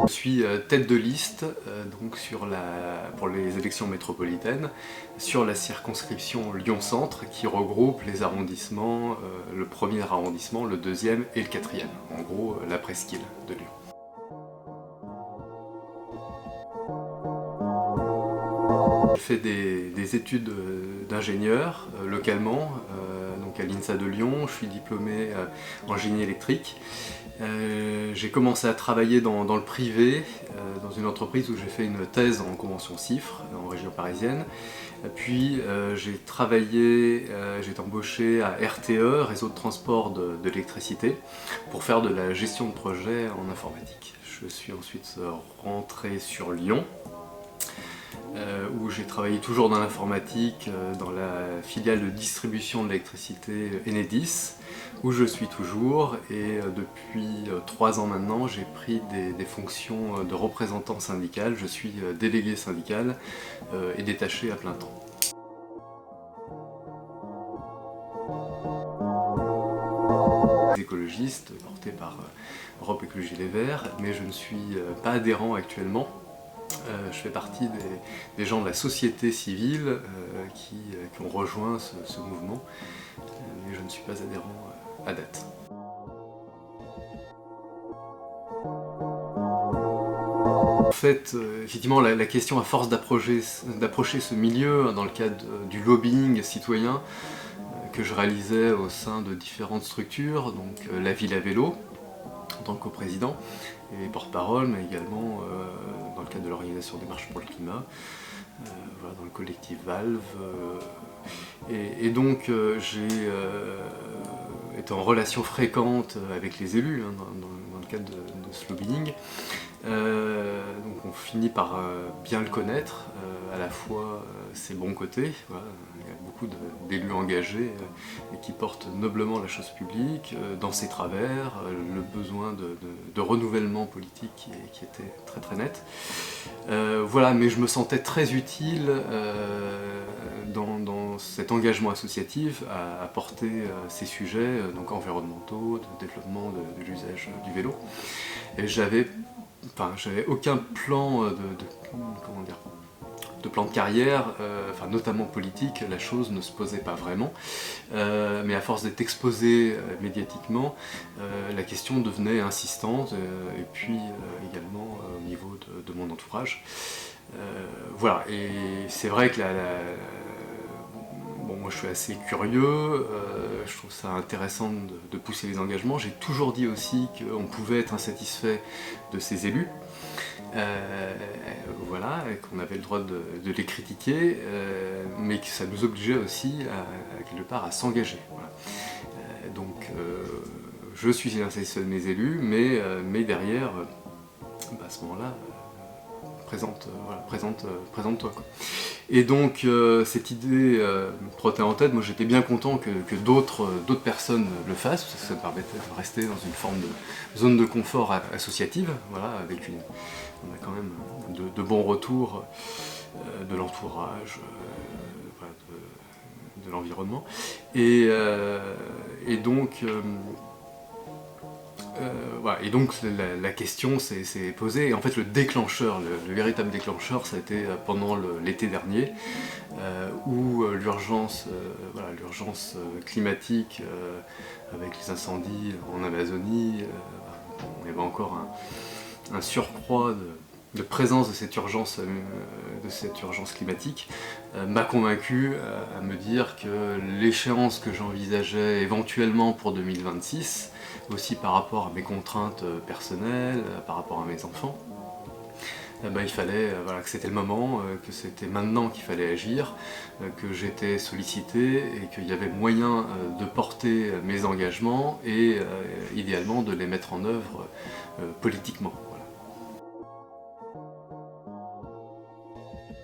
Je suis tête de liste donc pour les élections métropolitaines sur la circonscription Lyon-Centre qui regroupe les arrondissements, le premier arrondissement, le deuxième et le quatrième, en gros la presqu'île de Lyon. J'ai fait des études d'ingénieur localement, donc à l'INSA de Lyon. Je suis diplômé en génie électrique. J'ai commencé à travailler dans le privé, dans une entreprise où j'ai fait une thèse en convention CIFRE, en région parisienne. Puis j'ai été embauché à RTE, Réseau de transport de l'électricité, pour faire de la gestion de projet en informatique. Je suis ensuite rentré sur Lyon, où j'ai travaillé toujours dans l'informatique, dans la filiale de distribution de l'électricité Enedis, où je suis toujours, et depuis 3 ans maintenant j'ai pris des fonctions de représentant syndical. Je suis délégué syndical et détaché à plein temps. Les écologistes portés par Europe Écologie Les Verts, mais je ne suis pas adhérent actuellement. Je fais partie des gens de la société civile qui ont rejoint ce mouvement, mais je ne suis pas adhérent à date. En fait, effectivement, la question, à force d'approcher ce milieu dans le cadre du lobbying citoyen que je réalisais au sein de différentes structures, donc la Ville à Vélo, en tant que coprésident et porte-parole, mais également dans le cadre de l'organisation des marches pour le climat, voilà, dans le collectif Valve. Et donc j'ai été en relation fréquente avec les élus dans le cadre de ce lobbying. Donc on finit par bien le connaître, à la fois ses bons côtés, voilà, il y a beaucoup d'élus engagés et qui portent noblement la chose publique, dans ses travers, le besoin de renouvellement politique qui était très très net. Voilà, mais je me sentais très utile dans cet engagement associatif à porter ces sujets donc environnementaux, de développement de l'usage du vélo. Et j'avais aucun plan de plan de carrière, notamment politique. La chose ne se posait pas vraiment, mais à force d'être exposé médiatiquement, la question devenait insistante, et puis également au niveau de mon entourage. Voilà, et c'est vrai que bon, moi je suis assez curieux, je trouve ça intéressant de pousser les engagements. J'ai toujours dit aussi qu'on pouvait être insatisfait de ces élus, voilà, et qu'on avait le droit de les critiquer, mais que ça nous obligeait aussi quelque part à s'engager. Voilà. Donc je suis insatisfait de mes élus, mais derrière, à ce moment-là, présente-toi. Et donc cette idée me trottait en tête. Moi j'étais bien content que d'autres personnes le fassent, parce que ça me permettait de rester dans une forme de zone de confort associative, voilà, on a quand même de bons retours de l'entourage, voilà, de l'environnement. Et donc voilà, et donc la question s'est posée, et en fait le déclencheur, le véritable déclencheur, ça a été pendant l'été dernier, où l'urgence climatique, avec les incendies en Amazonie, il y avait encore un surcroît de présence de cette urgence climatique, m'a convaincu à me dire que l'échéance que j'envisageais éventuellement pour 2026, aussi par rapport à mes contraintes personnelles, par rapport à mes enfants, il fallait, que c'était le moment, que c'était maintenant qu'il fallait agir, que j'étais sollicité et qu'il y avait moyen de porter mes engagements et idéalement de les mettre en œuvre politiquement.